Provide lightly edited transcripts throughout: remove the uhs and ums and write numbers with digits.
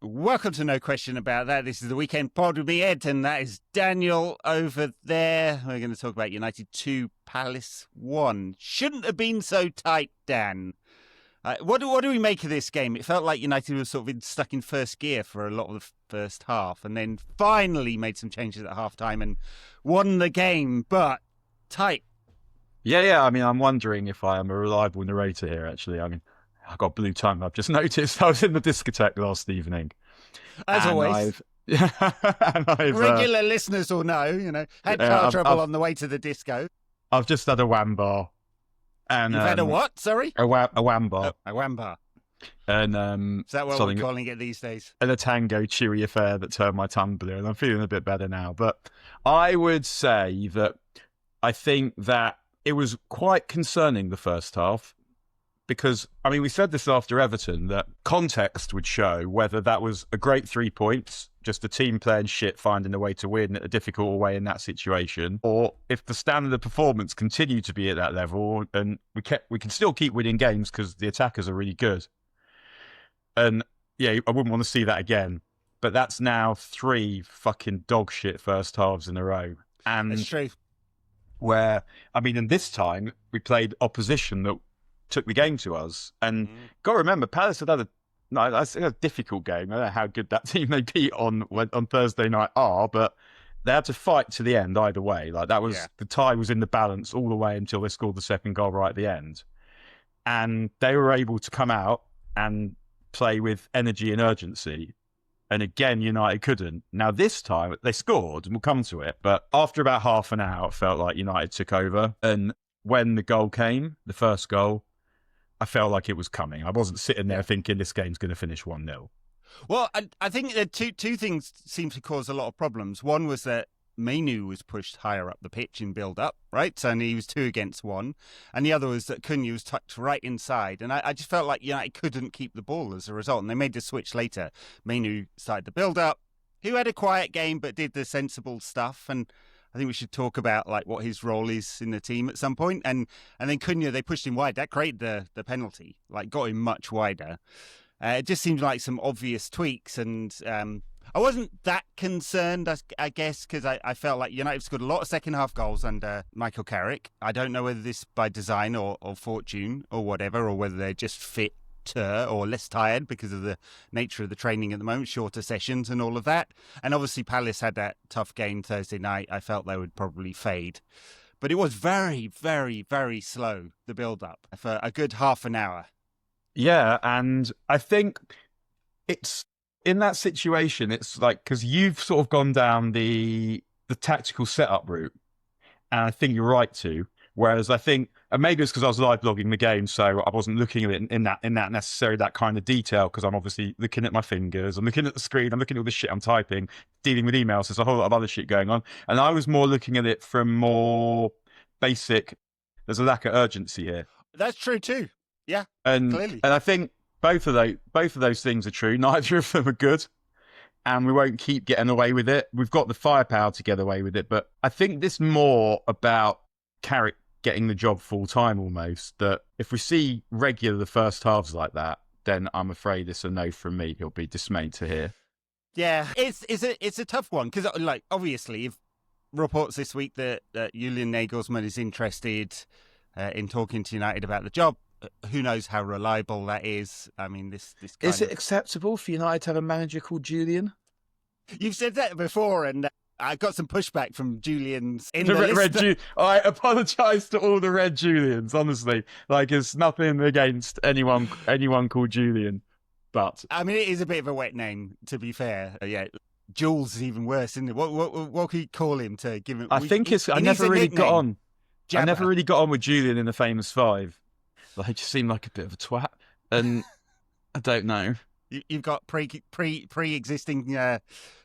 Welcome to No Question About That. This is the Weekend Pod with me, Ed, and that is Daniel over there. We're going to talk about United 2, Palace 1. Shouldn't have been so tight, Dan. What do we make of this game? It felt like United was sort of stuck in first gear for a lot of the first half, and then finally made some changes at half-time and won the game, but tight. Yeah. I mean, I'm wondering if I am a reliable narrator here, actually. I mean, I got blue tongue. I've just noticed I was in the discotheque last evening. As always. Regular listeners will know, had car trouble on the way to the disco. I've just had a wham bar. And, You've had a what? Sorry? A wham bar. A wham bar. And, is that what we're calling it these days? And a tango chewy affair that turned my tongue blue, and I'm feeling a bit better now. But I would say that I think that it was quite concerning the first half. Because, I mean, we said this after Everton, that context would show whether that was a great 3 points, just the team playing shit, finding a way to win a difficult way in that situation, or if the standard of performance continued to be at that level, and we can still keep winning games because the attackers are really good. And, yeah, I wouldn't want to see that again. But that's now 3 fucking dog shit first halves in a row. And that's true. Where, I mean, and this time, we played opposition that took the game to us. And got to remember, Palace had a difficult game. I don't know how good that team they beat on Thursday night are, but they had to fight to the end either way. Like that was the tie was in the balance all the way until they scored the second goal right at the end. And they were able to come out and play with energy and urgency. And again, United couldn't. Now this time they scored, and we'll come to it. But after about half an hour, it felt like United took over. And when the goal came, the first goal, I felt like it was coming. I wasn't sitting there thinking this game's going to finish 1-0. Well, I think that two things seemed to cause a lot of problems. One was that Mainu was pushed higher up the pitch in build-up, right? And he was 2 against 1. And the other was that Cunha was tucked right inside. And I just felt like United couldn't keep the ball as a result. And they made the switch later. Mainu started the build-up, who had a quiet game but did the sensible stuff. And I think we should talk about like what his role is in the team at some point. And then Cunha, they pushed him wide. That created the penalty, like got him much wider. It just seemed like some obvious tweaks. And I wasn't that concerned, I guess, because I felt like United scored a lot of second half goals under Michael Carrick. I don't know whether this by design or fortune or whatever, or whether they're just fit or less tired because of the nature of the training at the moment, shorter sessions and all of that. And obviously Palace had that tough game Thursday night. I felt they would probably fade. But it was very, very, very slow, the build-up, for a good half an hour. Yeah, and I think it's in that situation, it's like, because you've sort of gone down the tactical setup route, and I think you're right to. Whereas I think, and maybe it's because I was live blogging the game, so I wasn't looking at it in that necessary, that kind of detail, because I'm obviously looking at my fingers, I'm looking at the screen, I'm looking at all the shit I'm typing, dealing with emails, there's a whole lot of other shit going on. And I was more looking at it from more basic, there's a lack of urgency here. That's true too. Yeah, and clearly. And I think both of those things are true. Neither of them are good. And we won't keep getting away with it. We've got the firepower to get away with it. But I think this more about Carrick getting the job full time almost, that if we see regular the first halves like that, then I'm afraid it's a no from me. He'll be dismayed to hear. Yeah, it's a tough one because, like, obviously, if reports this week that Julian Nagelsmann is interested in talking to United about the job, who knows how reliable that is? I mean, this kind is it acceptable for United to have a manager called Julian? You've said that before, and I got some pushback from Julians in the list. I apologise to all the red Julians, honestly. Like, it's nothing against anyone called Julian. But I mean, it is a bit of a wet name, to be fair. Yeah, Jules is even worse, isn't it? What can you call him to give him? I never really got on. Jabba. I never really got on with Julian in the Famous Five. Like, he just seemed like a bit of a twat, and I don't know. You've got pre-existing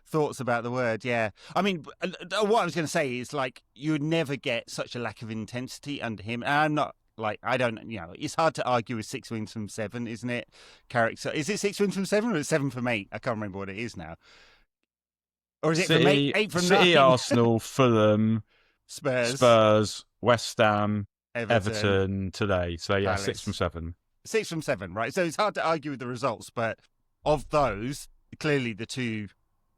thoughts about the word, yeah. I mean, what I was going to say is, like, you would never get such a lack of intensity under him. And I'm not, like, I don't, it's hard to argue with 6 wins from 7, isn't it? Carrick, so is it 6 wins from 7 or is it 7 from 8? I can't remember what it is now. Or is it City, from 8 from 9? City, Arsenal, Fulham, Spurs, West Ham, Everton today. So, yeah, Palace. 6 from 7. 6 from 7, right? So it's hard to argue with the results, but of those, clearly the two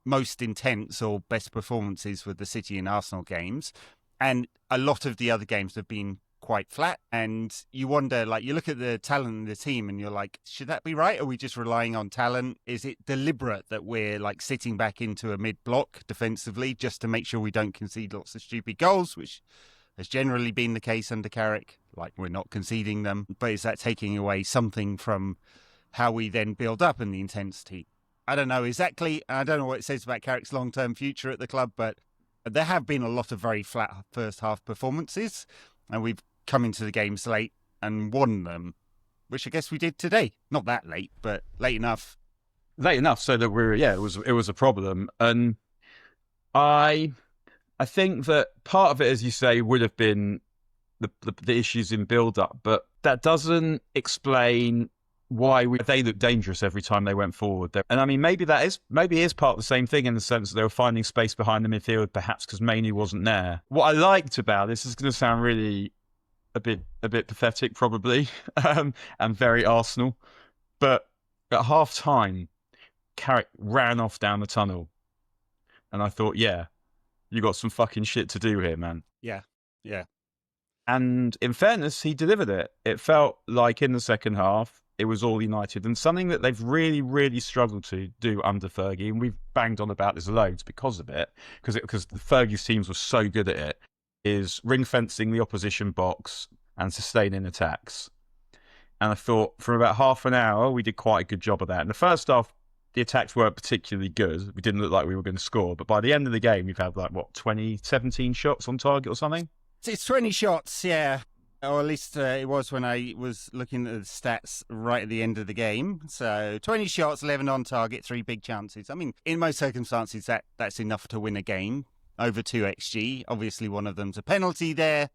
most intense or best performances were the City and Arsenal games. And a lot of the other games have been quite flat. And you wonder, like, you look at the talent in the team and you're like, should that be right? Are we just relying on talent? Is it deliberate that we're like sitting back into a mid-block defensively just to make sure we don't concede lots of stupid goals, which has generally been the case under Carrick? Like, we're not conceding them. But is that taking away something from how we then build up and the intensity? I don't know exactly. I don't know what it says about Carrick's long-term future at the club, but there have been a lot of very flat first half performances, and we've come into the games late and won them, which I guess we did today. Not that late, but late enough. Late enough so that it was a problem. And I think that part of it, as you say, would have been the issues in build-up, but that doesn't explain why they looked dangerous every time they went forward. And I mean, maybe it is part of the same thing in the sense that they were finding space behind the midfield, perhaps because Mainoo wasn't there. What I liked about this is going to sound really a bit pathetic, probably, and very Arsenal, but at half time, Carrick ran off down the tunnel, and I thought, yeah, you got some fucking shit to do here, man. Yeah. And in fairness, he delivered it. It felt like in the second half, it was all United, and something that they've really, really struggled to do under Fergie, and we've banged on about this loads because of it, because the Fergie's teams were so good at it, is ring fencing the opposition box and sustaining attacks. And I thought for about half an hour, we did quite a good job of that. In the first half, the attacks weren't particularly good. We didn't look like we were going to score, but by the end of the game, we've had 17 shots on target or something? It's 20 shots, yeah. Or at least it was when I was looking at the stats right at the end of the game. So 20 shots, 11 on target, 3 big chances. I mean, in most circumstances, that's enough to win a game. Over 2 XG. Obviously, one of them's a penalty there.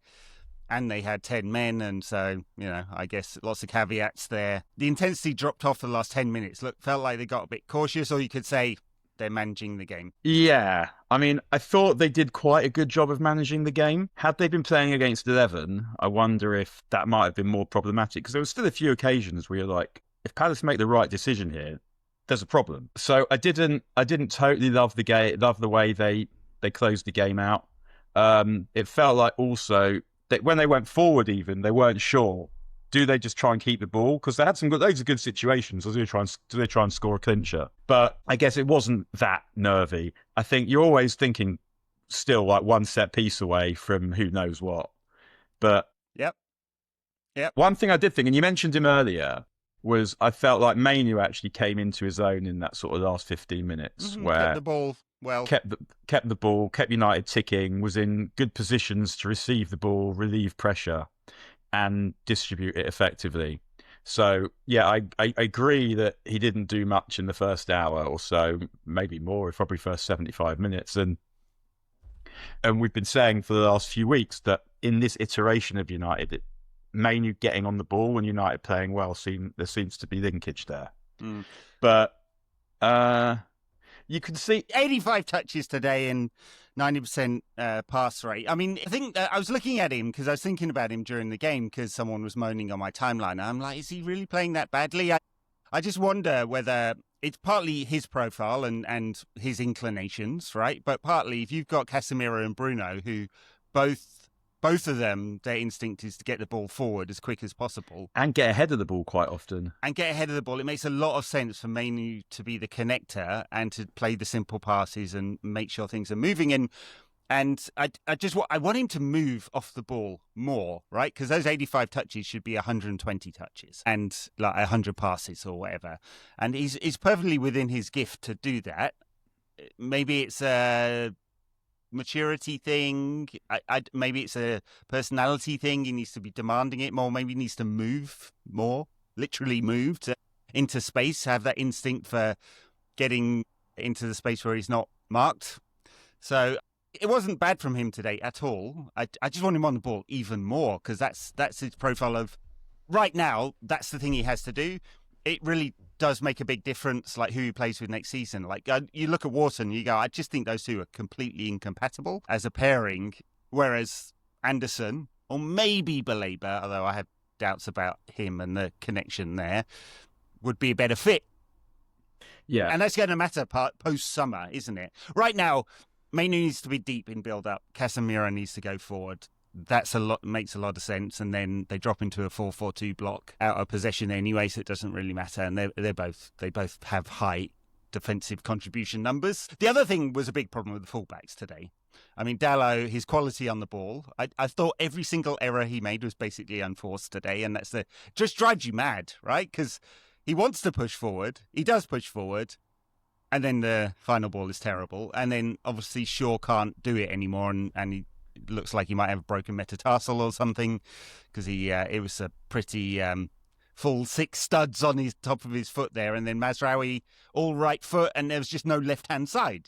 And they had 10 men. And so, I guess lots of caveats there. The intensity dropped off for the last 10 minutes. Felt like they got a bit cautious, or you could say they're managing the game. Yeah. I mean, I thought they did quite a good job of managing the game. Had they been playing against 11, I wonder if that might have been more problematic, because there were still a few occasions where you're like, if Palace make the right decision here, there's a problem. So I didn't totally love the way they closed the game out. It felt like also that when they went forward, even they weren't sure. Do they just try and keep the ball? Because they had loads of good situations. Or do they try and score a clincher? But I guess it wasn't that nervy. I think you're always thinking still like one set piece away from who knows what. But Yep. One thing I did think, and you mentioned him earlier, was I felt like Mainoo actually came into his own in that sort of last 15 minutes, where kept the ball well, kept the ball, kept United ticking, was in good positions to receive the ball, relieve pressure, and distribute it effectively. So, yeah, I agree that he didn't do much in the first hour or so, maybe more, probably first 75 minutes. And we've been saying for the last few weeks that in this iteration of United, Mainoo getting on the ball and United playing well, there seems to be linkage there. But you can see 85 touches today and 90% pass rate. I mean, I think I was looking at him because I was thinking about him during the game because someone was moaning on my timeline. I'm like, is he really playing that badly? I just wonder whether it's partly his profile and his inclinations, right? But partly if you've got Casemiro and Bruno, who both of them, their instinct is to get the ball forward as quick as possible. And get ahead of the ball quite often. It makes a lot of sense for Mainoo to be the connector and to play the simple passes and make sure things are moving. And I want him to move off the ball more, right? Because those 85 touches should be 120 touches and like 100 passes or whatever. And he's perfectly within his gift to do that. Maybe it's a maturity thing. Maybe it's a personality thing. He needs to be demanding it more. Maybe he needs to move more, literally move into space, have that instinct for getting into the space where he's not marked. So it wasn't bad from him today at all. I just want him on the ball even more because that's his profile of right now. That's the thing he has to do. It really does make a big difference, like who he plays with next season. Like you look at Wharton, you go, I just think those two are completely incompatible as a pairing. Whereas Anderson, or maybe Belabor, although I have doubts about him and the connection there, would be a better fit. Yeah. And that's going to matter post-summer, isn't it? Right now, Mainu needs to be deep in build-up. Casemiro needs to go forward. Makes a lot of sense. And then they drop into a 4-4-2 block out of possession anyway, so it doesn't really matter. And they both have high defensive contribution numbers. The other thing was a big problem with the fullbacks today. I mean, Dalot, his quality on the ball, I thought every single error he made was basically unforced today, and just drives you mad, right? Because he wants to push forward, he does push forward, and then the final ball is terrible, and then obviously Shaw can't do it anymore, and he looks like he might have a broken metatarsal or something, because it was a pretty full 6 studs on his top of his foot there, and then Mazraoui all right foot, and there was just no left hand side.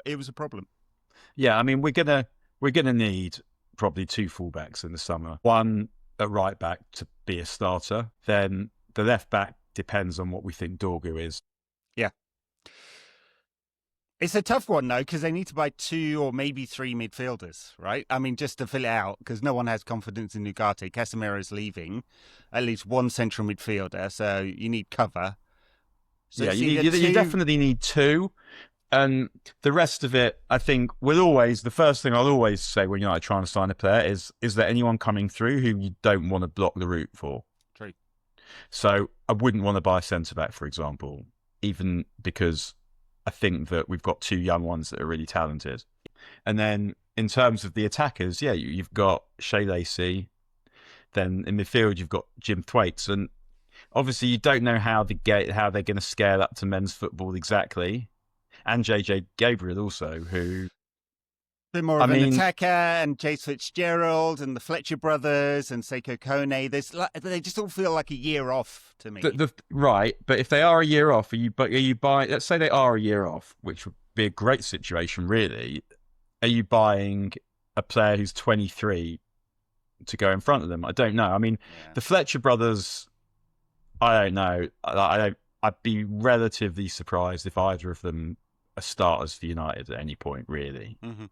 It was a problem. Yeah, I mean, we're gonna need probably 2 fullbacks in the summer. One at right back to be a starter. Then the left back depends on what we think Dorgu is. Yeah. It's a tough one, though, because they need to buy 2 or maybe 3 midfielders, right? I mean, just to fill it out, because no one has confidence in Ugarte. Casemiro's leaving. At least 1 central midfielder, so you need cover. So yeah, you definitely need 2. And the rest of it, I think, the first thing I'll always say when you're trying to sign a player is there anyone coming through who you don't want to block the route for? True. So I wouldn't want to buy a centre-back, for example, even because I think that we've got 2 young ones that are really talented. And then in terms of the attackers, yeah, you've got Shea Lacey. Then in midfield, you've got Jim Thwaites. And obviously, you don't know how they're going to scale up to men's football exactly. And JJ Gabriel also, who... A bit more of an attacker, and Jace Fitzgerald, and the Fletcher brothers, and Seiko Kone. They just all feel like a year off to me. Right, but if they are a year off, are you buying... Let's say they are a year off, which would be a great situation, really. Are you buying a player who's 23 to go in front of them? I don't know. I mean, The Fletcher brothers, I don't know. I'd be relatively surprised if either of them are starters for United at any point, really. Mm-hmm.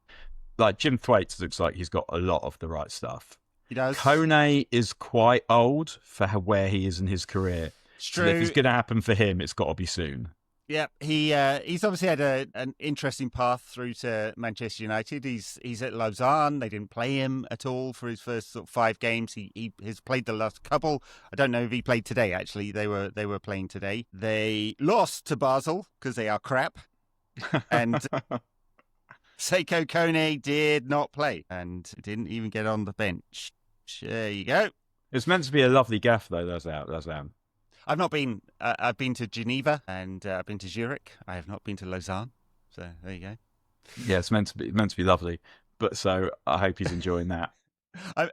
Like Jim Thwaites looks like he's got a lot of the right stuff. He does. Kone is quite old for where he is in his career. It's true. So if it's going to happen for him, it's got to be soon. Yeah, he's obviously had an interesting path through to Manchester United. He's at Lausanne. They didn't play him at all for his first 5 games. He has played the last couple. I don't know if he played today. Actually, they were playing today. They lost to Basel because they are crap, and Seiko Kone did not play and didn't even get on the bench. There you go. It's meant to be a lovely gaff, though. Lausanne. I've not been. I've been to Geneva and I've been to Zurich. I have not been to Lausanne. So there you go. Yeah, it's meant to be lovely. But so I hope he's enjoying that.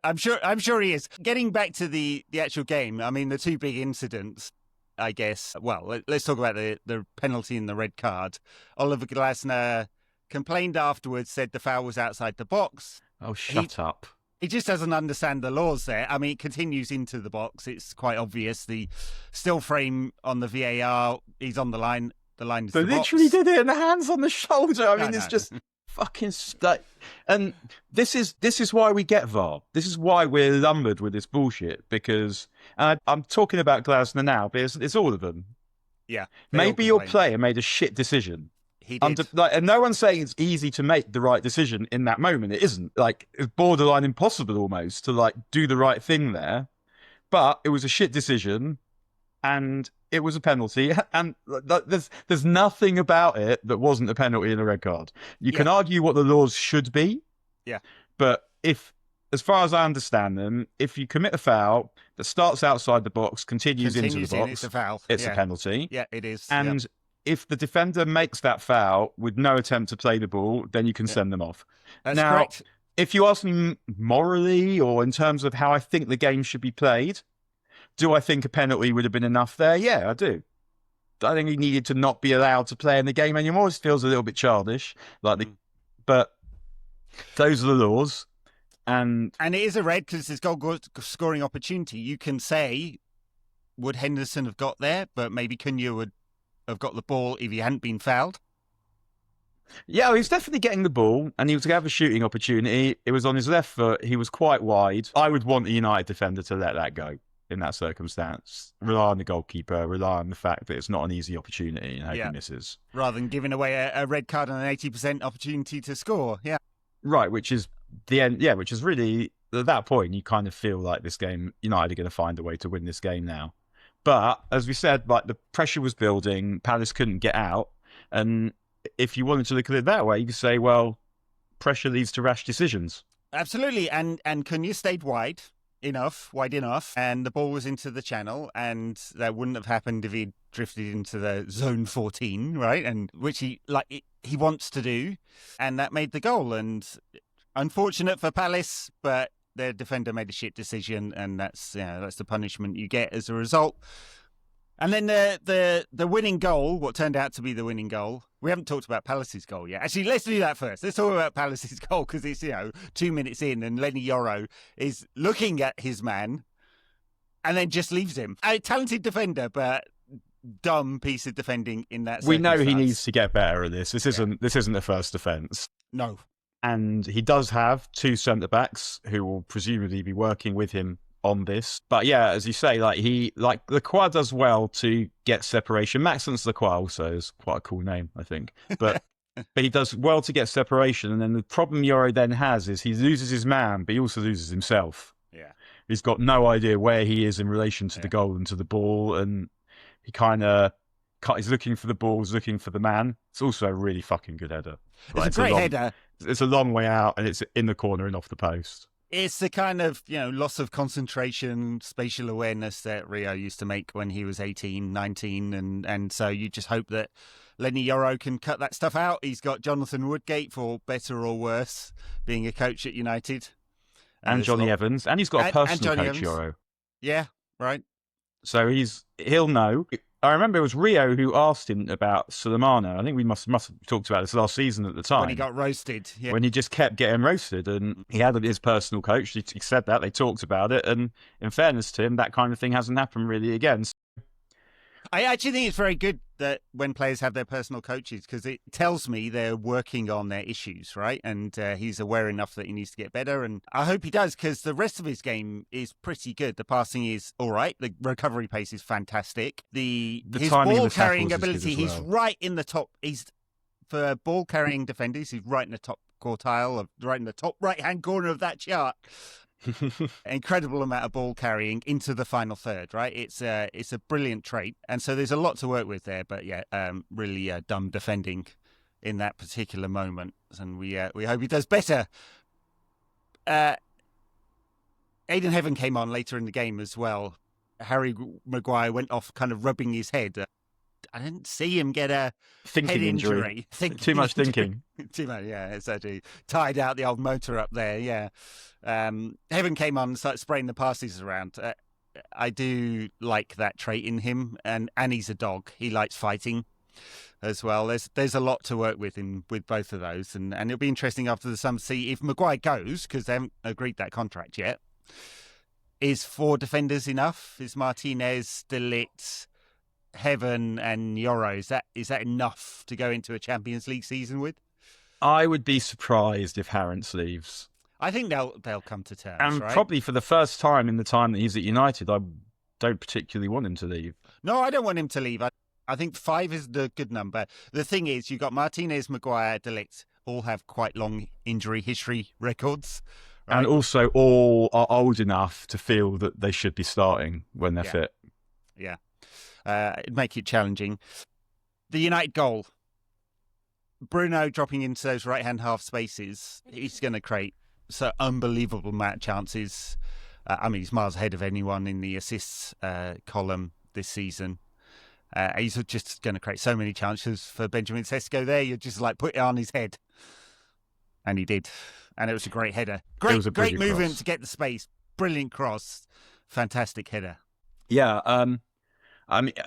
I'm sure he is. Getting back to the actual game. I mean, the 2 big incidents, I guess. Well, let's talk about the penalty and the red card. Oliver Glasner complained afterwards, said the foul was outside the box. Oh, shut up. He just doesn't understand the laws there. I mean, it continues into the box. It's quite obvious. The still frame on the VAR, he's on the line. The line is the box. They literally did it in the hands on the shoulder. I mean, it's just fucking stuck. And this is why we get VAR. This is why we're lumbered with this bullshit. Because I'm talking about Glasner now, but it's all of them. Yeah. Maybe your player made a shit decision. He did. And no one's saying it's easy to make the right decision in that moment. It isn't. Like, it's borderline impossible almost to do the right thing there. But it was a shit decision, and it was a penalty. And there's nothing about it that wasn't a penalty and a red card. You can argue what the laws should be. Yeah. But as far as I understand them, if you commit a foul that starts outside the box, continues into the box, it's a foul. It's a penalty. Yeah, it is. And if the defender makes that foul with no attempt to play the ball, then you can send them off. That's correct. If you ask me morally or in terms of how I think the game should be played, do I think a penalty would have been enough there? Yeah, I do. I think he needed to not be allowed to play in the game anymore. It feels a little bit childish. But those are the laws. And it is a red because it's goal scoring opportunity. You can say, would Henderson have got there? But maybe Cunha would have got the ball if he hadn't been fouled. Yeah, he was definitely getting the ball, and he was going to have a shooting opportunity. It was on his left foot. He was quite wide. I would want a United defender to let that go. in that circumstance. Rely on the goalkeeper, rely on the fact that it's not an easy opportunity and hope he misses. Rather than giving away a red card and an 80% opportunity to score. Yeah. Right, which is the end. Yeah, which is really, at that point, you kind of feel like this game, United are going to find a way to win this game now. But as we said, like the pressure was building, Palace couldn't get out. And if you wanted to look at it that way, you could say, well, pressure leads to rash decisions. Absolutely. And Cunha stayed wide enough, and the ball was into the channel, and that wouldn't have happened if he'd drifted into the zone 14, right? And which he wants to do, and that made the goal. And unfortunate for Palace, but their defender made a shit decision, and that's the punishment you get as a result. And then the winning goal, what turned out to be the winning goal. We haven't talked about Palace's goal yet. Actually, let's do that first. Let's talk about Palace's goal, because it's 2 minutes in, and Lenny Yoro is looking at his man, and then just leaves him. A talented defender, but dumb piece of defending in that. We know he needs to get better at this. This isn't the first defence. No. And he does have two centre-backs who will presumably be working with him on this. But yeah, as you say, Lacroix does well to get separation. Maxence Lacroix also is quite a cool name, I think. But he does well to get separation. And then the problem Yoro then has is he loses his man, but he also loses himself. Yeah. He's got no idea where he is in relation to the goal and to the ball. And he kind of... he's looking for the ball, he's looking for the man. It's also a really fucking good header. It's a great header. It's a long way out, and it's in the corner and off the post. It's the kind of, loss of concentration, spatial awareness that Rio used to make when he was 18, 19. And so you just hope that Lenny Yoro can cut that stuff out. He's got Jonathan Woodgate, for better or worse, being a coach at United. And Johnny Evans. And he's got a personal coach, Yoro. Yeah, right. So he'll know. I remember it was Rio who asked him about Sulemana. I think we must have talked about this last season at the time. When he got roasted. Yeah. When he just kept getting roasted. And he had his personal coach. He said that. They talked about it. And in fairness to him, that kind of thing hasn't happened really again. I actually think it's very good that when players have their personal coaches, because it tells me they're working on their issues, right? And he's aware enough that he needs to get better. And I hope he does, because the rest of his game is pretty good. The passing is all right. The recovery pace is fantastic. His ball carrying ability, he's right in the top. For ball carrying defenders, he's right in the top quartile, right in the top right-hand corner of that chart. Incredible amount of ball carrying into the final third, right? It's a brilliant trait, and so there's a lot to work with there. But really dumb defending in that particular moment, and we hope he does better. Aidan Heaven came on later in the game as well. Harry Maguire went off, kind of rubbing his head. I didn't see him get a thinking head injury. Too much thinking. Too much, yeah. It's actually tied out the old motor up there, yeah. Heaven came on and started spraying the passes around. I do like that trait in him, and he's a dog. He likes fighting as well. There's a lot to work with with both of those, and it'll be interesting after the summer to see if Maguire goes, because they haven't agreed that contract yet. Is 4 defenders enough? Is Martinez, De Ligt, Heaven and Yoro, is that enough to go into a Champions League season with? I would be surprised if Harrents leaves. I think they'll come to terms, and right? Probably for the first time in the time that he's at United, I don't particularly want him to leave. No, I don't want him to leave. I think 5 is the good number. The thing is, you've got Martinez, Maguire, De Ligt, all have quite long injury history records. Right? And also all are old enough to feel that they should be starting when they're fit. Yeah. It'd make it challenging. The United goal. Bruno dropping into those right-hand half spaces. He's going to create so unbelievable amount of chances. He's miles ahead of anyone in the assists column this season. He's just going to create so many chances for Benjamin Šeško there. You just put it on his head. And he did. And it was a great header. Great movement cross to get the space. Brilliant cross. Fantastic header. Yeah.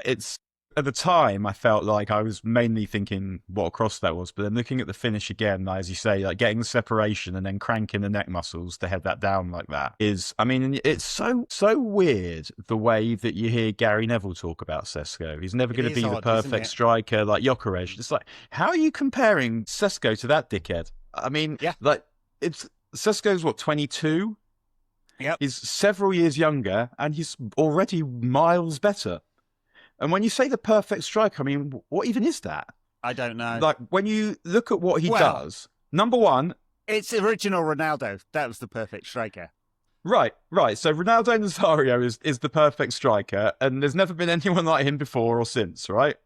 It's at the time I felt like I was mainly thinking what a cross that was, but then looking at the finish again, as you say, getting the separation and then cranking the neck muscles to head that down like that is, it's so weird the way that you hear Gary Neville talk about Šeško. He's never going to be the perfect striker like Gyökeres. It's how are you comparing Šeško to that dickhead? Šeško's 22? Yep. He's several years younger, and he's already miles better. And when you say the perfect striker, I mean, what even is that? I don't know. Like, when you look at what he does, number one... It's original Ronaldo. That was the perfect striker. Right. So Ronaldo Nazario is the perfect striker, and there's never been anyone like him before or since, right?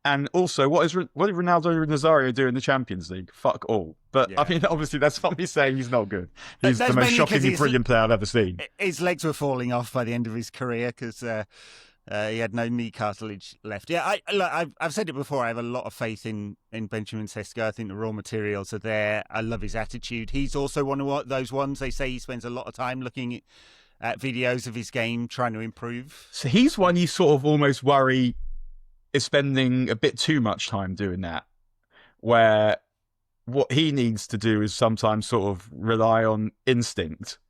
And also, what did Ronaldo Nazario do in the Champions League? Fuck all. But, I mean, obviously, that's not me saying he's not good. He's the most shockingly brilliant player I've ever seen. His legs were falling off by the end of his career because he had no knee cartilage left. Yeah, I've said it before. I have a lot of faith in Benjamin Šeško. I think the raw materials are there. I love his attitude. He's also one of those ones, they say he spends a lot of time looking at videos of his game, trying to improve. So he's one you sort of almost worry is spending a bit too much time doing that, where what he needs to do is sometimes sort of rely on instinct,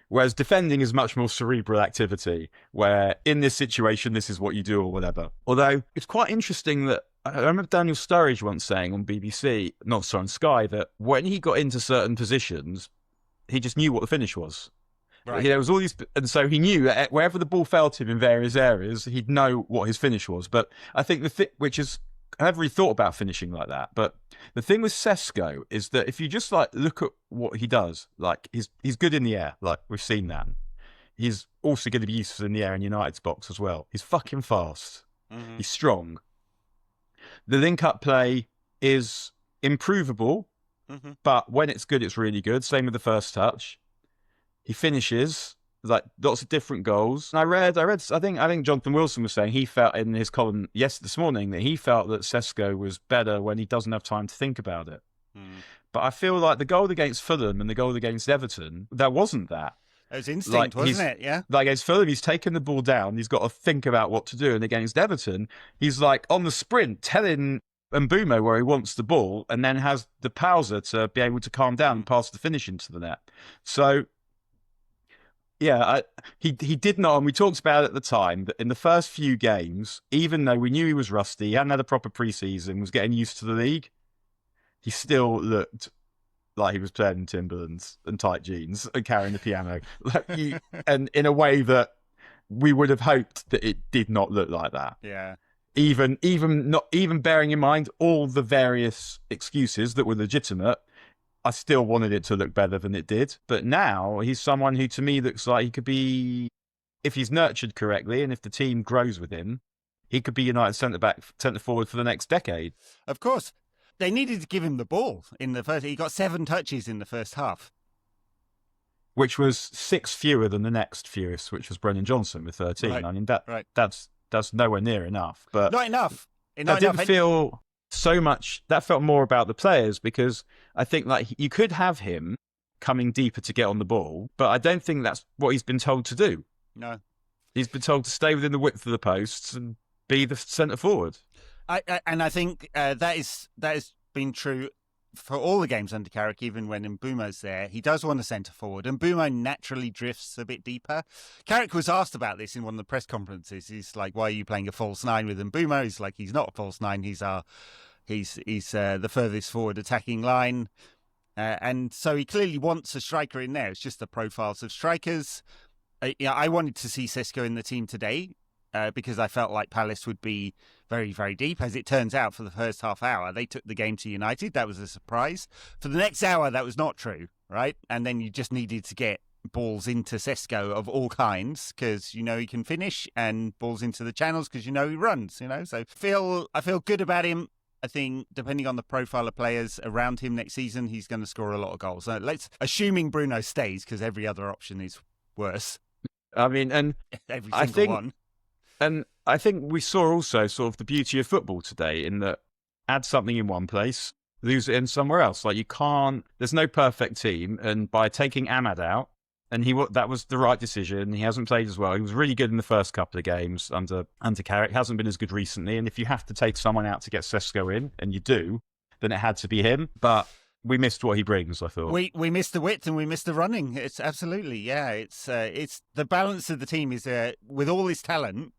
whereas defending is much more cerebral activity, where in this situation, this is what you do or whatever. Although it's quite interesting that I remember Daniel Sturridge once saying on on Sky, that when he got into certain positions, he just knew what the finish was. Right. There was all these, and so he knew that wherever the ball fell to him in various areas, he'd know what his finish was. But I think which is, I never really thought about finishing like that. But the thing with Šeško is that if you just like look at what he does, like he's good in the air, like we've seen that. He's also going to be useful in the air in United's box as well. He's fucking fast. Mm-hmm. He's strong. The link-up play is improvable, but when it's good, it's really good. Same with the first touch. He finishes like lots of different goals. And I read. I think Jonathan Wilson was saying he felt in his column this morning that he felt that Šeško was better when he doesn't have time to think about it. But I feel like the goal against Fulham and the goal against Everton, there wasn't that. It was instinct, wasn't it? Yeah. Like against Fulham, he's taken the ball down. He's got to think about what to do. And against Everton, he's like on the sprint, telling Mbeumo where he wants the ball, and then has the pausa to be able to calm down and pass the finish into the net. So. Yeah, he did not, and we talked about it at the time, that in the first few games, even though we knew he was rusty, he hadn't had a proper pre-season, was getting used to the league, he still looked like he was playing in Timberlands and tight jeans and carrying the piano. And in a way that we would have hoped that it did not look like that. Yeah. Even bearing in mind all the various excuses that were legitimate, I still wanted it to look better than it did. But now he's someone who, to me, looks like he could be, if he's nurtured correctly and if the team grows with him, he could be United centre forward for the next decade. Of course. They needed to give him the ball in the first. He got 7 touches in the first half, which was 6 fewer than the next fewest, which was Brennan Johnson with 13. Right. I mean, that's nowhere near enough. But not enough. That didn't feel so much. That felt more about the players, because I think like you could have him coming deeper to get on the ball, but I don't think that's what he's been told to do. No, he's been told to stay within the width of the posts and be the centre forward. I think that has been true for all the games under Carrick, even when Mbeumo's there. He does want a centre forward, and Mbeumo naturally drifts a bit deeper. Carrick was asked about this in one of the press conferences. He's like, "Why are you playing a false 9 with Mbeumo?" He's like, "He's not a false 9. He's the furthest forward attacking line." And so he clearly wants a striker in there. It's just the profiles of strikers. I wanted to see Šeško in the team today because I felt like Palace would be very, very deep. As it turns out, for the first half hour, they took the game to United. That was a surprise. For the next hour, that was not true, right? And then you just needed to get balls into Šeško of all kinds, because you know he can finish, and balls into the channels because you know he runs. So I feel good about him. I think depending on the profile of players around him next season, he's going to score a lot of goals. Assuming Bruno stays, because every other option is worse. I mean, and every single one. And I think we saw also sort of the beauty of football today, in that add something in one place, lose it in somewhere else. Like there's no perfect team, and by taking Ahmad out, and that was the right decision. He hasn't played as well. He was really good in the first couple of games under Carrick. Hasn't been as good recently. And if you have to take someone out to get Šeško in, and you do, then it had to be him. But we missed what he brings, I thought. We missed the width and we missed the running. It's absolutely, yeah. It's the balance of the team is with all this talent.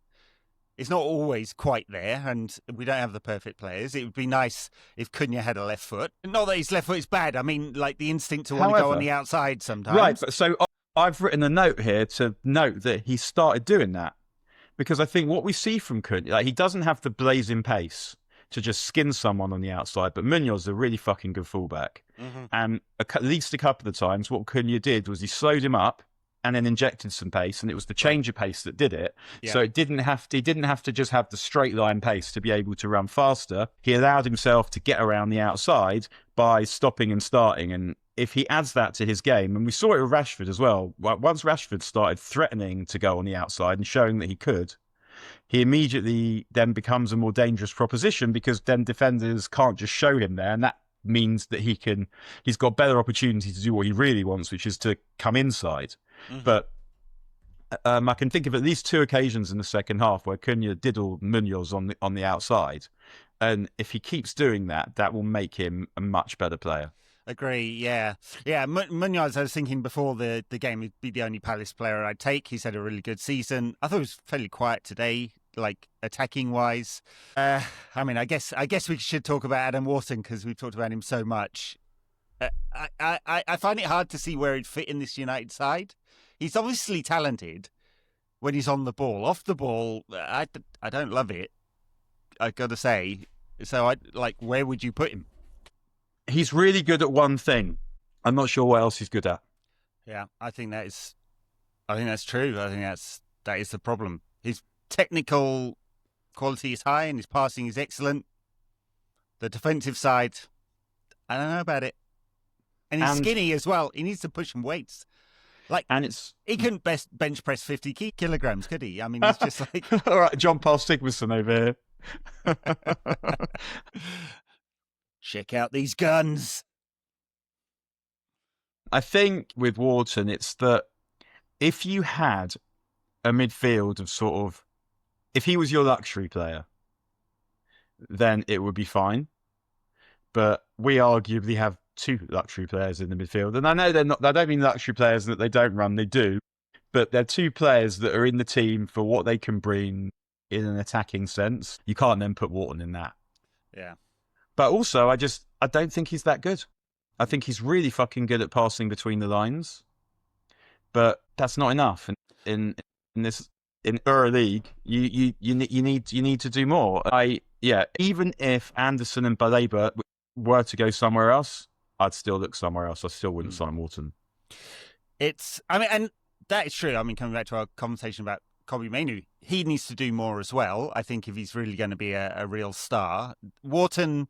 It's not always quite there, and we don't have the perfect players. It would be nice if Cunha had a left foot. Not that his left foot is bad. I mean, like the instinct to want to go on the outside sometimes. Right, but so I've written a note here to note that he started doing that. Because I think what we see from Cunha, like, he doesn't have the blazing pace to just skin someone on the outside, but Munoz is a really fucking good fullback. Mm-hmm. And at least a couple of times, what Cunha did was he slowed him up and then injected some pace, and it was the change of pace that did it. Yeah. So he didn't have to just have the straight line pace to be able to run faster. He allowed himself to get around the outside by stopping and starting. And if he adds that to his game, and we saw it with Rashford as well, once Rashford started threatening to go on the outside and showing that he could, he immediately then becomes a more dangerous proposition, because then defenders can't just show him there, and that means that he's got better opportunity to do what he really wants, which is to come inside. Mm-hmm. But I can think of at least 2 occasions in the second half where Cunha diddled Munoz on the outside, and if he keeps doing that, that will make him a much better player. Agree, yeah. Munoz, I was thinking before the game, he'd be the only Palace player I'd take. He's had a really good season. I thought he was fairly quiet today, like attacking wise. I mean, I guess we should talk about Adam Wharton, because we've talked about him so much. I find it hard to see where he'd fit in this United side. He's obviously talented when he's on the ball. Off the ball, I don't love it, I got to say. So, where would you put him? He's really good at one thing. I'm not sure what else he's good at. Yeah, I think that's true. I think that is the problem. His technical quality is high and his passing is excellent. The defensive side, I don't know about it. And he's skinny as well. He needs to push some weights. He couldn't bench press 50 kilograms, could he? I mean, he's just like... All right, John Paul Stigmason over here. Check out these guns. I think with Wharton, it's that if you had a midfield of sort of... If he was your luxury player, then it would be fine. But we arguably have 2 luxury players in the midfield. And I know I don't mean luxury players that they don't run, they do. But they're 2 players that are in the team for what they can bring in an attacking sense. You can't then put Wharton in that. Yeah. But also, I don't think he's that good. I think he's really fucking good at passing between the lines. But that's not enough. In our league, you need to do more. Even if Anderson and Baleba were to go somewhere else, I'd still look somewhere else. I still wouldn't sign Wharton. And that is true. I mean, coming back to our conversation about Kobbie Mainoo, he needs to do more as well. I think if he's really going to be a real star. Wharton,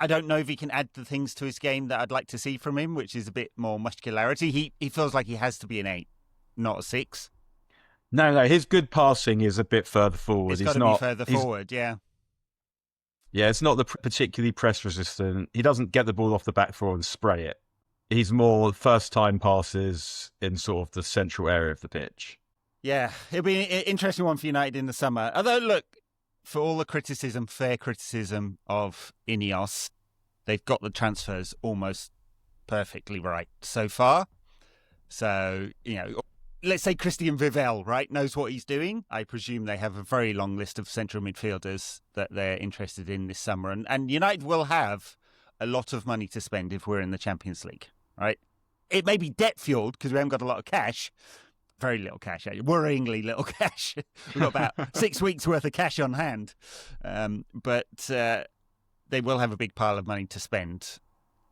I don't know if he can add the things to his game that I'd like to see from him, which is a bit more muscularity. He feels like he has to be an 8, not a 6. No, his good passing is a bit further forward. It's got to be further forward, yeah. Yeah, it's not the particularly press resistant. He doesn't get the ball off the back four and spray it. He's more first-time passes in sort of the central area of the pitch. Yeah, it'll be an interesting one for United in the summer. Although, look, for all the fair criticism of Ineos, they've got the transfers almost perfectly right so far. So, let's say Christian Vivel, right, knows what he's doing. I presume they have a very long list of central midfielders that they're interested in this summer. And United will have a lot of money to spend if we're in the Champions League, right? It may be debt-fueled because we haven't got a lot of cash. Very little cash, actually. Worryingly little cash. We've got about 6 weeks' worth of cash on hand. But they will have a big pile of money to spend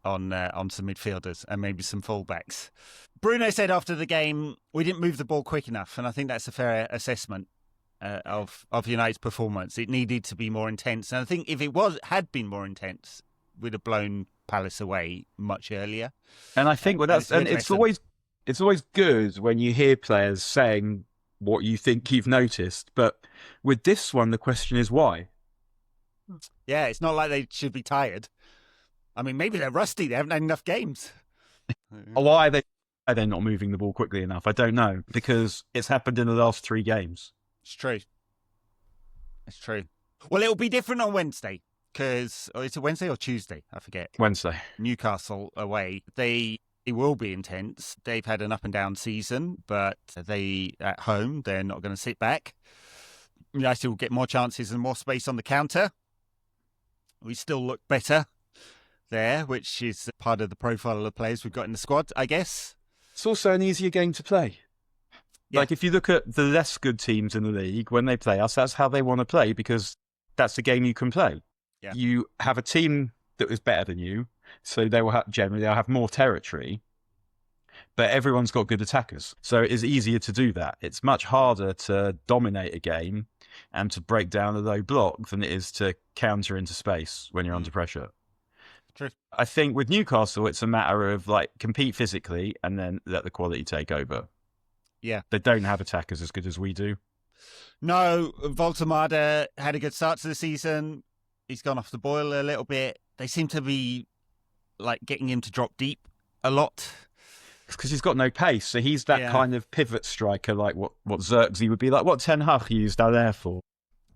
on some midfielders and maybe some fullbacks. Bruno said after the game, we didn't move the ball quick enough, and I think that's a fair assessment of United's performance. It needed to be more intense, and I think if it had been more intense, we'd have blown Palace away much earlier. And I think it's always good when you hear players saying what you think you've noticed, but with this one, the question is why? Yeah, it's not like they should be tired. I mean, maybe they're rusty. They haven't had enough games. Why are they not moving the ball quickly enough? I don't know, because it's happened in the last 3 games. It's true. Well, it'll be different on Wednesday, because is it Wednesday or Tuesday? I forget. Wednesday. Newcastle away. It will be intense. They've had an up and down season, but at home, they're not going to sit back. United will get more chances and more space on the counter. We still look better there, which is part of the profile of the players we've got in the squad, I guess. It's also an easier game to play. Yeah. Like, if you look at the less good teams in the league, when they play us, that's how they want to play, because that's the game you can play. Yeah. You have a team that is better than you, so they will generally they'll have more territory, but everyone's got good attackers. So it is easier to do that. It's much harder to dominate a game and to break down a low block than it is to counter into space when you're under pressure. True. I think with Newcastle, it's a matter of like compete physically and then let the quality take over. Yeah. They don't have attackers as good as we do. No, Voltemada had a good start to the season. He's gone off the boil a little bit. They seem to be like getting him to drop deep a lot. It's because he's got no pace. So he's that kind of pivot striker, like what Xerxes would be, like what Ten Hag used out there for.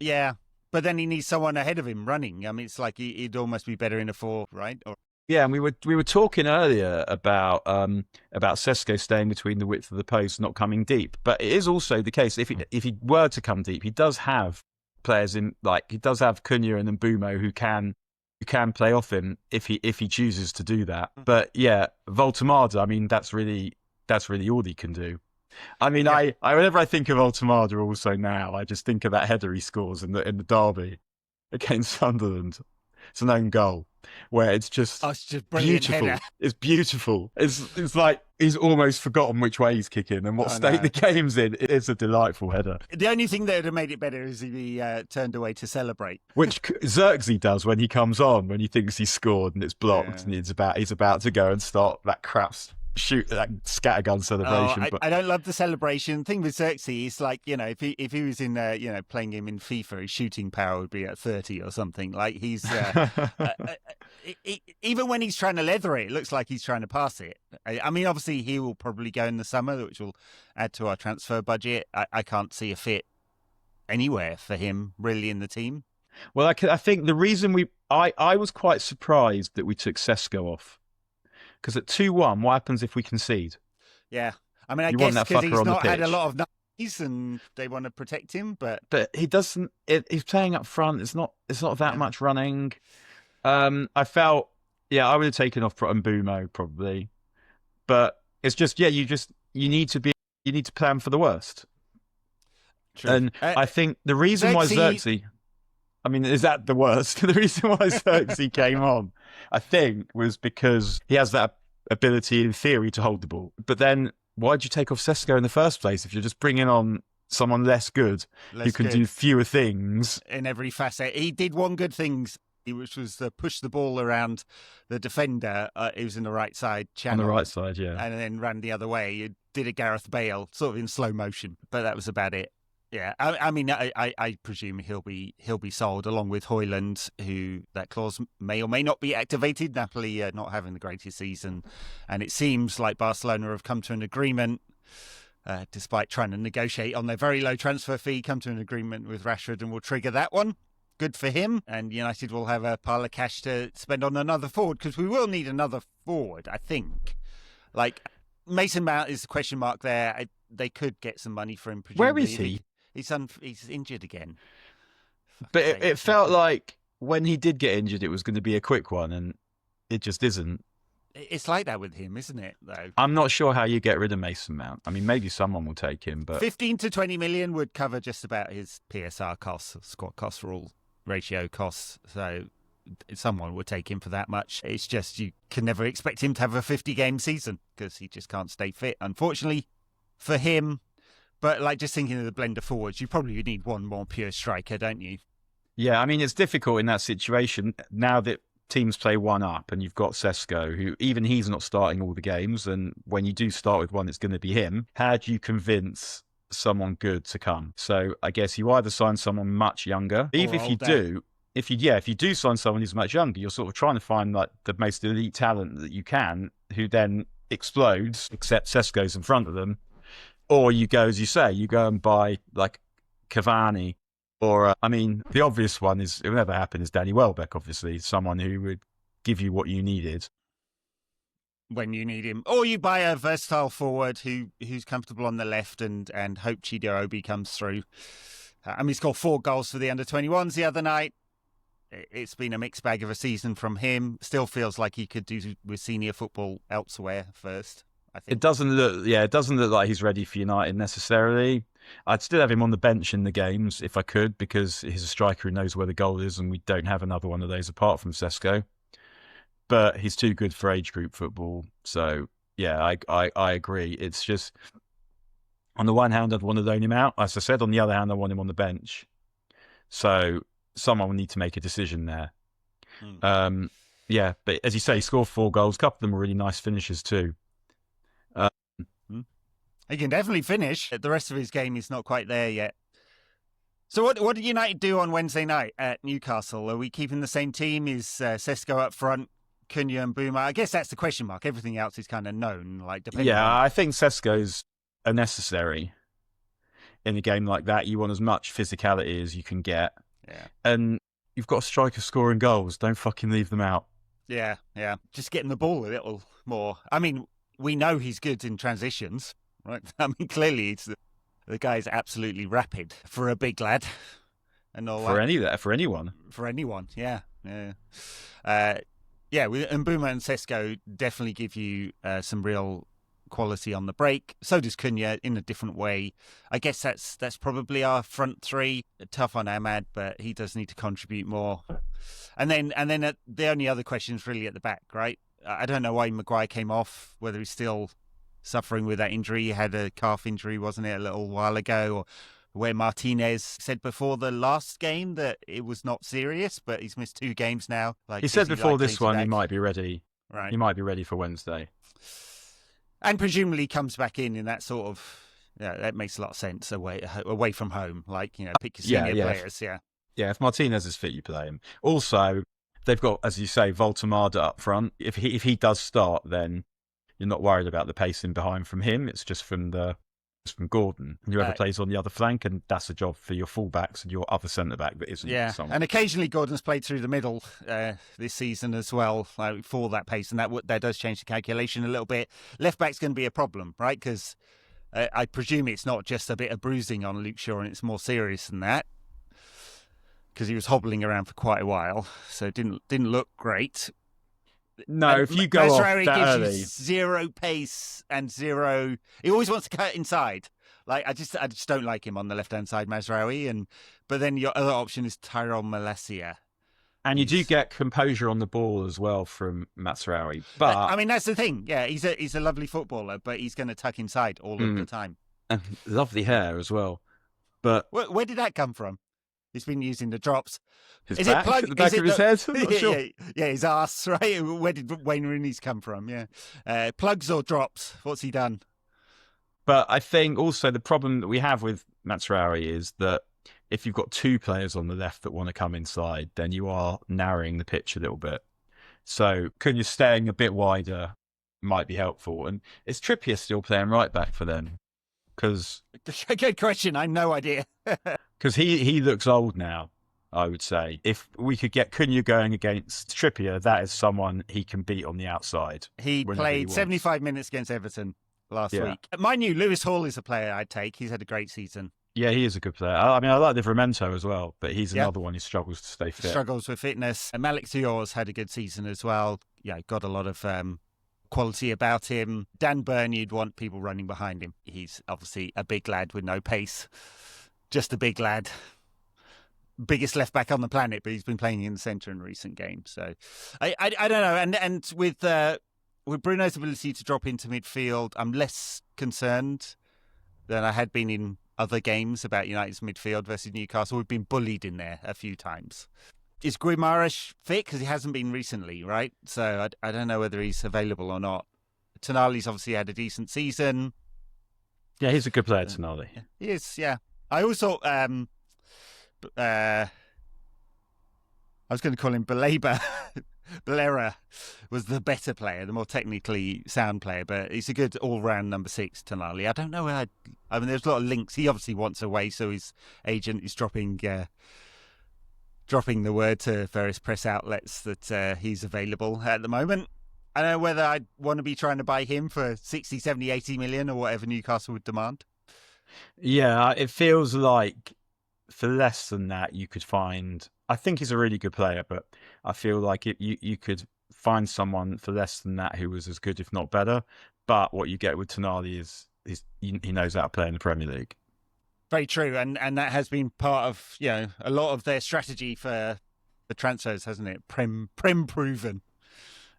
Yeah, but then he needs someone ahead of him running. I mean, it's like he'd almost be better in a 4, right? Yeah, and we were talking earlier about Šeško staying between the width of the post, not coming deep. But it is also the case if he were to come deep, he does have players in, like he does have Cunha and Mbumo who can play off him if he chooses to do that. But yeah, Voltemada, I mean, that's really all he can do. I mean, I whenever I think of Voltemada also now, I just think of that header he scores in the derby against Sunderland. It's an own goal where it's just beautiful. Header. It's beautiful. It's like he's almost forgotten which way he's kicking and what state the game's in. It's a delightful header. The only thing that would have made it better is if he turned away to celebrate, which Xerxes does when he comes on, when he thinks he's scored and it's blocked, and he's about to go and start that crap shoot, that scattergun celebration. I don't love the celebration thing with Xerxes. It's like, if he was in playing him in FIFA, his shooting power would be at 30 or something. Like he's even when he's trying to leather it looks like he's trying to pass it. I mean, obviously he will probably go in the summer, which will add to our transfer budget. I can't see a fit anywhere for him really in the team. Well, I think the reason I was quite surprised that we took Šeško off. Because at 2-1, what happens if we concede? Yeah. I mean, I guess because he's not had a lot of nights and they want to protect him, but he doesn't. He's playing up front. It's not that much running. I felt, I would have taken off Mbumo probably, but it's just, you need to plan for the worst. True. And I think the reason why Xerxes, I mean, is that the worst? The reason why Xerxes came on, I think, was because he has that ability in theory to hold the ball. But then why'd you take off Šeško in the first place if you're just bringing on someone less good who can do fewer things? In every facet. He did one good thing, which was to push the ball around the defender. It was in the right side channel. On the right side, yeah. And then ran the other way. He did a Gareth Bale, sort of in slow motion. But that was about it. Yeah, I mean, I presume he'll be sold along with Højlund, who that clause may or may not be activated. Napoli not having the greatest season, and it seems like Barcelona have come to an agreement, despite trying to negotiate on their very low transfer fee, come to an agreement with Rashford and will trigger that one. Good for him, and United will have a pile of cash to spend on another forward, because we will need another forward, I think. Like, Mason Mount is a question mark there. They could get some money for him. Where is he? He's injured again. But it felt like when he did get injured, it was going to be a quick one, and it just isn't. It's like that with him, isn't it, though? I'm not sure how you get rid of Mason Mount. I mean, maybe someone will take him, but 15 to 20 million would cover just about his PSR costs, squad costs for all ratio costs. So someone would take him for that much. It's just you can never expect him to have a 50-game season because he just can't stay fit, unfortunately, for him. But like just thinking of the blender forwards, you probably need one more pure striker, don't you? Yeah, I mean, it's difficult in that situation now that teams play one up and you've got Šeško, who even he's not starting all the games. And when you do start with one, it's going to be him. How do you convince someone good to come? So I guess you either sign someone much younger, even if you do. If you do sign someone who's much younger, you're sort of trying to find like the most elite talent that you can, who then explodes, except Šeško's in front of them. Or you go, as you say, you go and buy like Cavani, or I mean, the obvious one is, it will never happen, is Danny Welbeck, obviously, someone who would give you what you needed when you need him. Or you buy a versatile forward who's comfortable on the left and hope Chido-Obi comes through. I mean, he scored 4 goals for the under-21s the other night. It's been a mixed bag of a season from him. Still feels like he could do with senior football elsewhere first. I think. It doesn't look like he's ready for United necessarily. I'd still have him on the bench in the games if I could, because he's a striker who knows where the goal is, and we don't have another one of those apart from Šeško. But he's too good for age group football. So yeah, I agree. It's just, on the one hand, I'd want to loan him out. As I said, on the other hand, I want him on the bench. So someone will need to make a decision there. Yeah, but as you say, he scored 4 goals. A couple of them were really nice finishes too. He can definitely finish. The rest of his game is not quite there yet. So what did United do on Wednesday night at Newcastle? Are we keeping the same team? Is Šeško up front, Cunha and Buma? I guess that's the question mark. Everything else is kind of known. I think Šeško's a necessary in a game like that. You want as much physicality as you can get. Yeah. And you've got a striker scoring goals. Don't fucking leave them out. Yeah. Just getting the ball a little more. I mean, we know he's good in transitions, right? I mean, clearly the guy's absolutely rapid for a big lad. And all for anyone. For anyone, yeah. And Buma and Šeško definitely give you some real quality on the break. So does Cunha in a different way. I guess that's probably our front three. Tough on Ahmad, but he does need to contribute more. And then the only other question is really at the back, right? I don't know why Maguire came off, whether he's still suffering with that injury. He had a calf injury, wasn't it, a little while ago, or where Martinez said before the last game that it was not serious, but he's missed 2 games now. He said before this one he might be ready. Right. He might be ready for Wednesday. And presumably comes back in that sort of, that makes a lot of sense away from home. Like, pick your senior players, Yeah, if Martinez is fit, you play him. Also, they've got, as you say, Voltemada up front. If he does start, then you're not worried about the pacing behind from him. It's just from Gordon. Whoever plays on the other flank, and that's a job for your fullbacks and your other centre-back that isn't someone. And occasionally Gordon's played through the middle this season as well, for that pace, and that does change the calculation a little bit. Left-back's going to be a problem, right? Because I presume it's not just a bit of bruising on Luke Shaw, and it's more serious than that, because he was hobbling around for quite a while, so it didn't look great. No, if you go off that early, gives you zero pace and zero. He always wants to cut inside. Like I just don't like him on the left hand side, Mazraoui. But then your other option is Tyrone Malacia. And you do get composure on the ball as well from Mazraoui. But I mean, that's the thing. Yeah, he's a lovely footballer, but he's going to tuck inside all of the time. And lovely hair as well. But where did that come from? He's been using the drops. Is it the back of his head? I'm not sure. Yeah, his ass, right? Where did Wayne Rooney's come from? Yeah. Plugs or drops? What's he done? But I think also the problem that we have with Mazraoui is that if you've got 2 players on the left that want to come inside, then you are narrowing the pitch a little bit. So Cunha staying a bit wider might be helpful. And is Trippier still playing right back for them? Because good question. I have no idea. Because he looks old now, I would say. If we could get Cunha going against Trippier, that is someone he can beat on the outside. He played 75 minutes against Everton last week. Mind you, Lewis Hall is a player I'd take. He's had a great season. Yeah, he is a good player. I mean, I like Livramento as well, but he's another one who struggles to stay fit. Struggles with fitness. And Malik Dior's had a good season as well. Yeah, got a lot of quality about him. Dan Burn, you'd want people running behind him. He's obviously a big lad with no pace. Just a big lad. Biggest left back on the planet, but he's been playing in the centre in recent games. So I don't know. And with Bruno's ability to drop into midfield, I'm less concerned than I had been in other games about United's midfield versus Newcastle. We've been bullied in there a few times. Is Guimaraes fit? Because he hasn't been recently, right? So I don't know whether he's available or not. Tonali's obviously had a decent season. Yeah, he's a good player, Tonali. He is, yeah. I also I was going to call him Balera was the better player, the more technically sound player, but he's a good all-round number 6, Tonali. I don't know where I mean, there's a lot of links. He obviously wants away, so his agent is dropping the word to various press outlets that he's available at the moment. I don't know whether I'd want to be trying to buy him for 60, 70, 80 million or whatever Newcastle would demand. Yeah, it feels like for less than that you could find... I think he's a really good player, but I feel like you could find someone for less than that who was as good, if not better. But what you get with Tonali is he knows how to play in the Premier League. Very true, and that has been part of a lot of their strategy for the transfers, hasn't it? Prem proven,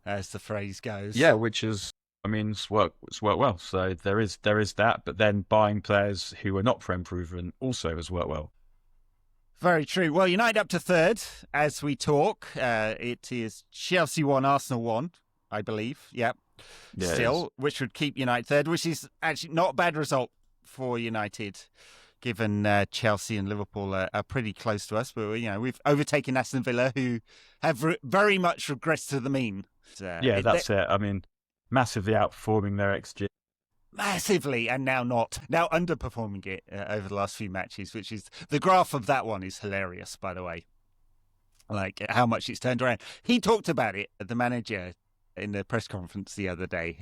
as the phrase goes. Yeah, which is, I mean, it's worked well. So there is that, but then buying players who are not Prem proven also has worked well. Very true. Well, United up to third as we talk. It is Chelsea 1, Arsenal 1, I believe. Yep. Yeah, still, which would keep United third, which is actually not a bad result for United, given Chelsea and Liverpool are pretty close to us. But we've overtaken Aston Villa, who have very much regressed to the mean. That's it. I mean, massively outperforming their XG. Massively, and now underperforming it over the last few matches, which is, the graph of that one is hilarious, by the way. Like how much it's turned around. He talked about it, the manager, in the press conference the other day,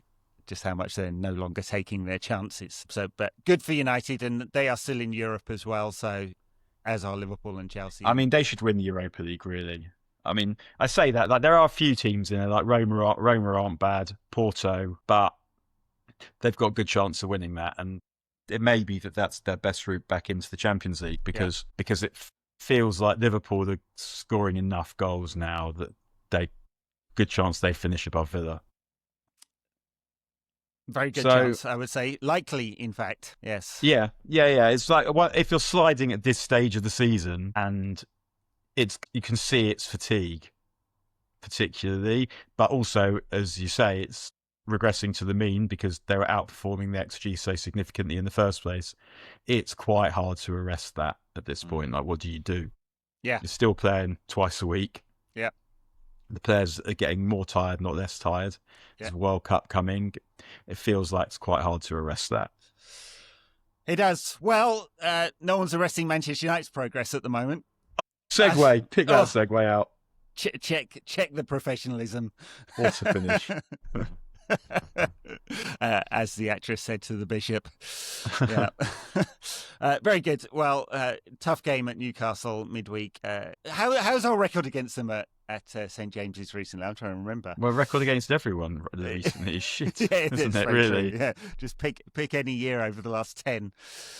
just how much they're no longer taking their chances. So, but good for United, and they are still in Europe as well. So, as are Liverpool and Chelsea. I mean, they should win the Europa League, really. I mean, I say that, like, there are a few teams in there, like Roma aren't bad, Porto, but they've got a good chance of winning that, and it may be that that's their best route back into the Champions League because it feels like Liverpool are scoring enough goals now that good chance they finish above Villa. Very good chance, I would say. Likely, in fact. Yes. Yeah. It's like, if you're sliding at this stage of the season, and you can see it's fatigue, particularly, but also, as you say, it's regressing to the mean because they were outperforming the XG so significantly in the first place. It's quite hard to arrest that at this point. Like, what do you do? Yeah. You're still playing twice a week. Yeah. The players are getting more tired, not less tired. There's a World Cup coming. It feels like it's quite hard to arrest that. It does. Well, no one's arresting Manchester United's progress at the moment. Segue. Pick that segue out. Check the professionalism. What a finish. As the actress said to the bishop. Yeah. Very good. Well, tough game at Newcastle midweek. How's our record against them at St James's recently? I'm trying to remember. Well, record against everyone recently is shit, isn't it? Really? True. Yeah. Just pick any year over the last 10.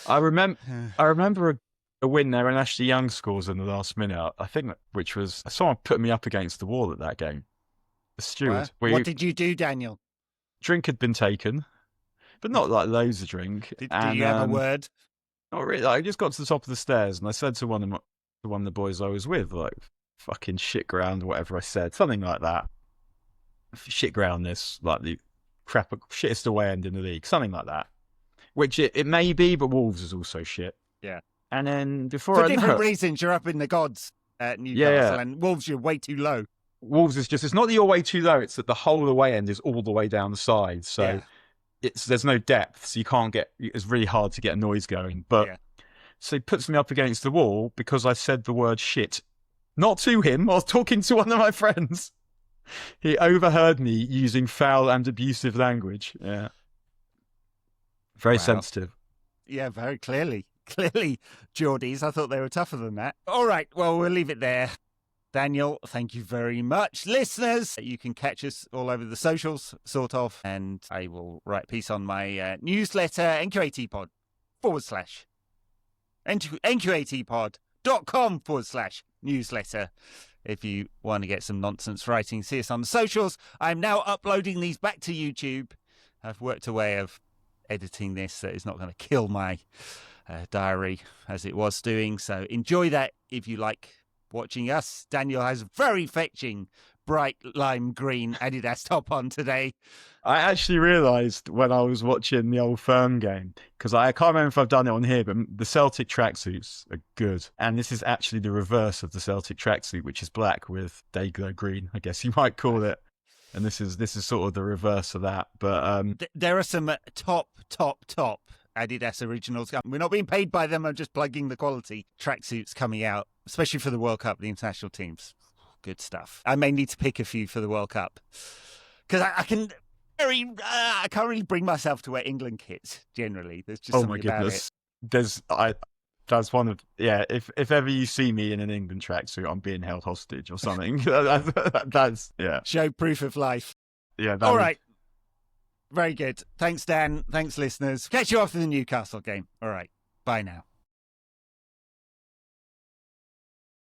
I remember a win there, and Ashley Young scores in the last minute. I think which was someone put me up against the wall at that game. The steward. What did you do, Daniel? Drink had been taken, but not like loads of drink. Did you have a word? Not really. I just got to the top of the stairs and I said to one of the boys I was with, like, fucking shit ground, whatever I said, something like that. Shit ground this, like the crap, shittest away end in the league, something like that. Which it may be, but Wolves is also shit. Yeah. And then for different reasons, you're up in the gods at Newcastle, and Wolves, you're way too low. Wolves is just, it's not that you're way too low, it's that the whole of the way end is all the way down the side. So there's no depth, so it's really hard to get a noise going. But so he puts me up against the wall because I said the word shit. Not to him, I was talking to one of my friends. He overheard me using foul and abusive language. Yeah. Very sensitive. Yeah, very clearly. Clearly, Geordies. I thought they were tougher than that. All right, well, we'll leave it there. Daniel, thank you very much. Listeners, you can catch us all over the socials, sort of, and I will write a piece on my newsletter, NQATpod /NQATpod.com/newsletter. If you want to get some nonsense writing, see us on the socials. I'm now uploading these back to YouTube. I've worked a way of editing this that is not going to kill my diary as it was doing. So enjoy that if you like watching us. Daniel has very fetching bright lime green Adidas top on today. I actually realised when I was watching the Old Firm game, because I can't remember if I've done it on here, but the Celtic tracksuits are good. And this is actually the reverse of the Celtic tracksuit, which is black with Dayglow green, I guess you might call it. And this is sort of the reverse of that. But there are some top Adidas originals. We're not being paid by them. I'm just plugging the quality tracksuits coming out, especially for the World Cup, the international teams. Good stuff. I may need to pick a few for the World Cup because I can't really bring myself to wear England kits generally. There's just something about it. That's one of if ever you see me in an England tracksuit, I'm being held hostage or something. That's show proof of life. Yeah. All right. Very good. Thanks, Dan. Thanks, listeners. Catch you after the Newcastle game. All right. Bye now.